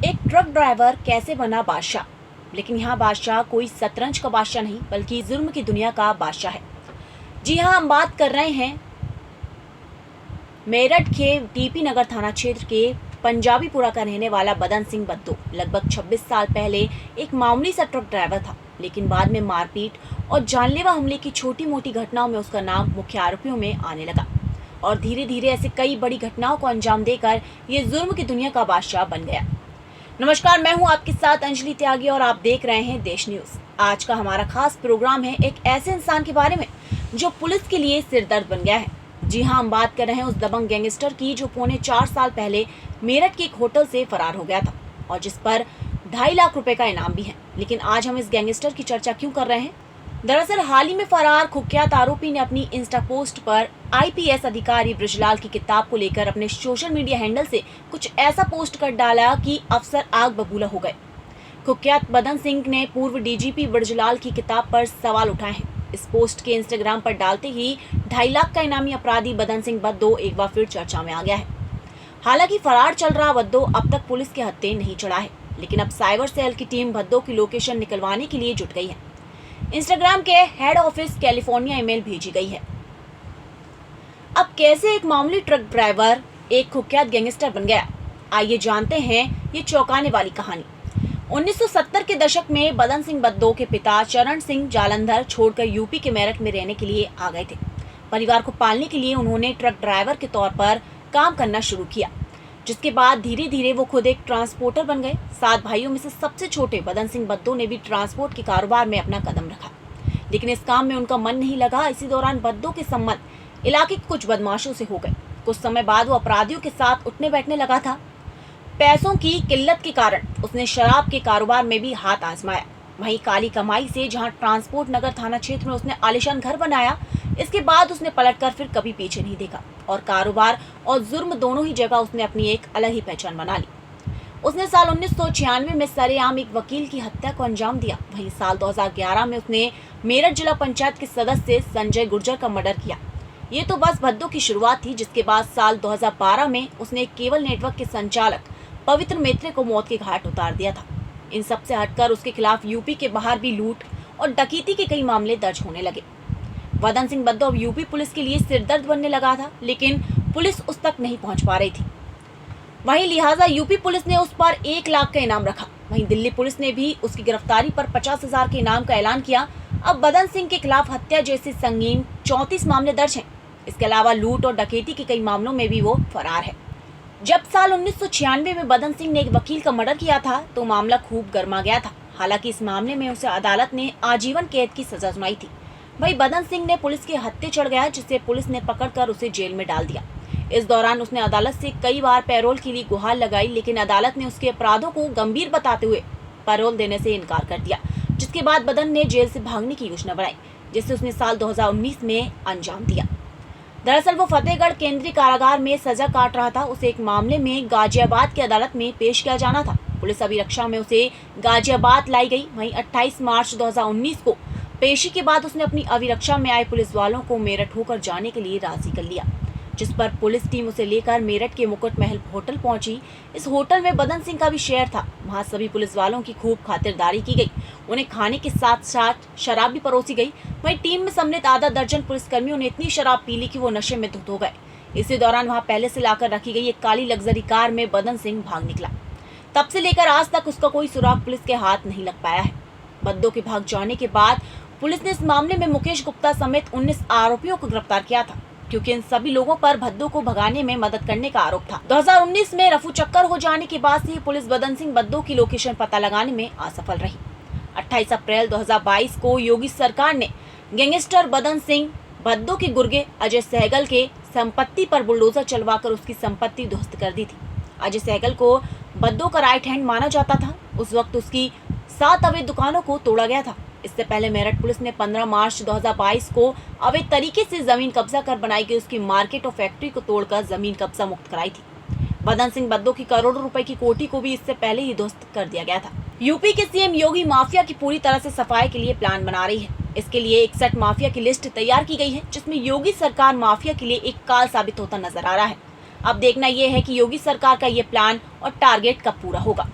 एक truck driver कैसे बना बादशाह। लेकिन यहाँ बादशाह कोई शतरंज का बादशाह नहीं बल्कि जुर्म की दुनिया का बादशाह है। जी हाँ, हम बात कर रहे हैं मेरठ के टीपी नगर थाना क्षेत्र के पंजाबीपुरा का रहने वाला बदन सिंह बद्दो। लगभग 26 साल पहले एक मामूली सा ट्रक ड्राइवर था, लेकिन बाद में मारपीट और जानलेवा हमले की छोटी मोटी घटनाओं में उसका नाम मुख्य आरोपियों में आने लगा और धीरे धीरे ऐसे कई बड़ी घटनाओं को अंजाम देकर ये जुर्म की दुनिया का बादशाह बन गया। नमस्कार, मैं हूं आपके साथ अंजलि त्यागी और आप देख रहे हैं देश न्यूज। आज का हमारा खास प्रोग्राम है एक ऐसे इंसान के बारे में जो पुलिस के लिए सिरदर्द बन गया है। जी हां, हम बात कर रहे हैं उस दबंग गैंगस्टर की जो पौने 4 साल पहले मेरठ के एक होटल से फरार हो गया था और जिस पर 2.5 लाख रुपए का इनाम भी है। लेकिन आज हम इस गैंगस्टर की चर्चा क्यों कर रहे हैं? दरअसल हाल ही में फरार कुख्यात आरोपी ने अपनी इंस्टा पोस्ट पर आईपीएस अधिकारी ब्रजलाल की किताब को लेकर अपने सोशल मीडिया हैंडल से कुछ ऐसा पोस्ट कर डाला कि अफसर आग बबूला हो गए। कुख्यात बदन सिंह ने पूर्व डीजीपी ब्रजलाल की किताब पर सवाल उठाए हैं। इस पोस्ट के इंस्टाग्राम पर डालते ही 2.5 लाख का इनामी अपराधी बदन सिंह बद्दो एक बार फिर चर्चा में आ गया है। हालांकि फरार चल रहा बद्दो अब तक पुलिस के हत्थे नहीं चढ़ा है, लेकिन अब साइबर सेल की टीम बद्दो की लोकेशन निकलवाने के लिए जुट गई है। इंस्टाग्राम के हेड ऑफिस कैलिफोर्निया ईमेल भेजी गई है। अब कैसे एक मामूली ट्रक ड्राइवर एक कुख्यात गैंगस्टर बन गया, आइए जानते हैं ये चौंकाने वाली कहानी। 1970 के दशक में बदन सिंह बद्दो के पिता चरण सिंह जालंधर छोड़कर यूपी के मेरठ में रहने के लिए आ गए थे। परिवार को पालने के लिए उन्होंने ट्रक ड्राइवर के तौर पर काम करना शुरू किया, जिसके बाद धीरे धीरे वो खुद एक ट्रांसपोर्टर बन गए। 7 भाइयों में से सबसे छोटे बदन सिंह बद्दो ने भी ट्रांसपोर्ट के कारोबार में अपना कदम रखा, लेकिन इस काम में उनका मन नहीं लगा। इसी दौरान बद्दो के संबंध इलाके के कुछ बदमाशों से हो गए। कुछ समय बाद वो अपराधियों के साथ उठने बैठने लगा था। पैसों की किल्लत के कारण उसने शराब के कारोबार में भी हाथ आजमाया। वहीं काली कमाई से जहां ट्रांसपोर्ट नगर थाना क्षेत्र में उसने आलीशान घर बनाया, इसके बाद उसने पलटकर फिर कभी पीछे नहीं देखा और कारोबार और जुर्म दोनों ही जगह उसने अपनी एक अलग ही पहचान बना ली। उसने साल 1996 में सरेआम एक वकील की हत्या को अंजाम दिया। वहीं साल 2011 में उसने मेरठ जिला पंचायत के सदस्य संजय गुर्जर का मर्डर किया। ये तो बस बद्दो की शुरुआत थी, जिसके बाद साल 2012 में उसने केबल नेटवर्क के संचालक पवित्र मेत्रे को मौत के घाट उतार दिया था। इन सब से हटकर उसके खिलाफ यूपी के बाहर भी लूट और डकैती के कई मामले दर्ज होने लगे। बदन सिंह बद्दो अब यूपी पुलिस के लिए सिरदर्द बनने लगा था, लेकिन पुलिस उस तक नहीं पहुंच पा रही थी। वहीं लिहाजा यूपी पुलिस ने उस पर 1 लाख का इनाम रखा। वहीं दिल्ली पुलिस ने भी उसकी गिरफ्तारी पर 50,000 के इनाम का ऐलान किया। अब बदन सिंह के खिलाफ हत्या जैसे संगीन 34 मामले दर्ज हैं। इसके अलावा लूट और डकैती के कई मामलों में भी वो फरार है। जब साल 1996 में बदन सिंह ने एक वकील का मर्डर किया था तो मामला खूब गर्मा गया था। हालांकि इस मामले में उसे अदालत ने आजीवन कैद की सजा सुनाई थी। वहीं बदन सिंह ने पुलिस के हत्थे चढ़ गया, जिसे पुलिस ने पकड़कर उसे जेल में डाल दिया। इस दौरान उसने अदालत से कई बार पैरोल के लिए गुहार लगाई, लेकिन अदालत ने उसके अपराधों को गंभीर बताते हुए पैरोल देने से इनकार कर दिया, जिसके बाद बदन ने जेल से भागने की योजना बनाई, जिसे उसने साल 2019 में अंजाम दिया। दरअसल वो फतेहगढ़ केंद्रीय कारागार में सजा काट रहा था। उसे एक मामले में गाजियाबाद की अदालत में पेश किया जाना था। पुलिस अभिरक्षा में उसे गाजियाबाद लाई गई। वहीं 28 मार्च 2019 को पेशी के बाद उसने अपनी अभिरक्षा में आए पुलिस वालों को मेरठ होकर जाने के लिए राजी कर लिया, जिस पर पुलिस टीम उसे लेकर मेरठ के मुकुट महल होटल पहुंची। इस होटल में बदन सिंह का भी शेयर था। वहां सभी पुलिस वालों की खूब खातिरदारी की गई। उन्हें खाने के साथ साथ शराब भी परोसी गई। वहीं टीम में सम्मिलित आधा दर्जन पुलिसकर्मियों ने इतनी शराब पी ली कि वो नशे में धुत हो गए। इसी दौरान वहां पहले से लाकर रखी गई एक काली लग्जरी कार में बदन सिंह भाग निकला। तब से लेकर आज तक उसका कोई सुराग पुलिस के हाथ नहीं लग पाया है। बद्दो के भाग जाने के बाद पुलिस ने इस मामले में मुकेश गुप्ता समेत 19 आरोपियों को गिरफ्तार किया था, क्योंकि इन सभी लोगों पर बद्दो को भगाने में मदद करने का आरोप था। 2019 में रफू चक्कर हो जाने के बाद से पुलिस बदन सिंह बद्दो की लोकेशन पता लगाने में असफल रही। 28 अप्रैल 2022 को योगी सरकार ने गैंगस्टर बदन सिंह बद्दो के गुर्गे अजय सहगल के संपत्ति पर बुलडोजर चलवाकर उसकी संपत्ति ध्वस्त कर दी थी। अजय सहगल को बद्दो का राइट हैंड माना जाता था। उस वक्त उसकी 7 अवैध दुकानों को तोड़ा गया था। इससे पहले मेरठ पुलिस ने 15 मार्च 2022 को अवैध तरीके से जमीन कब्जा कर बनाई गई उसकी मार्केट और फैक्ट्री को तोड़कर जमीन कब्जा मुक्त कराई थी। बदन सिंह बद्दो की करोड़ों रुपए की कोठी को भी इससे पहले ही ध्वस्त कर दिया गया था। यूपी के सीएम योगी माफिया की पूरी तरह से सफाई के लिए प्लान बना रही है। इसके लिए 61 माफिया की लिस्ट तैयार की गई है, जिसमें योगी सरकार माफिया के लिए एक काल साबित होता नजर आ रहा है। अब देखना यह है कि योगी सरकार का ये प्लान और टारगेट कब पूरा होगा।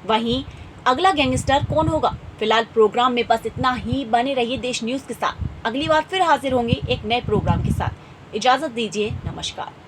वहीं अगला गैंगस्टर कौन होगा? फिलहाल प्रोग्राम में बस इतना ही। बने रहिए देश न्यूज के साथ। अगली बार फिर हाजिर होंगे एक नए प्रोग्राम के साथ। इजाजत दीजिए, नमस्कार।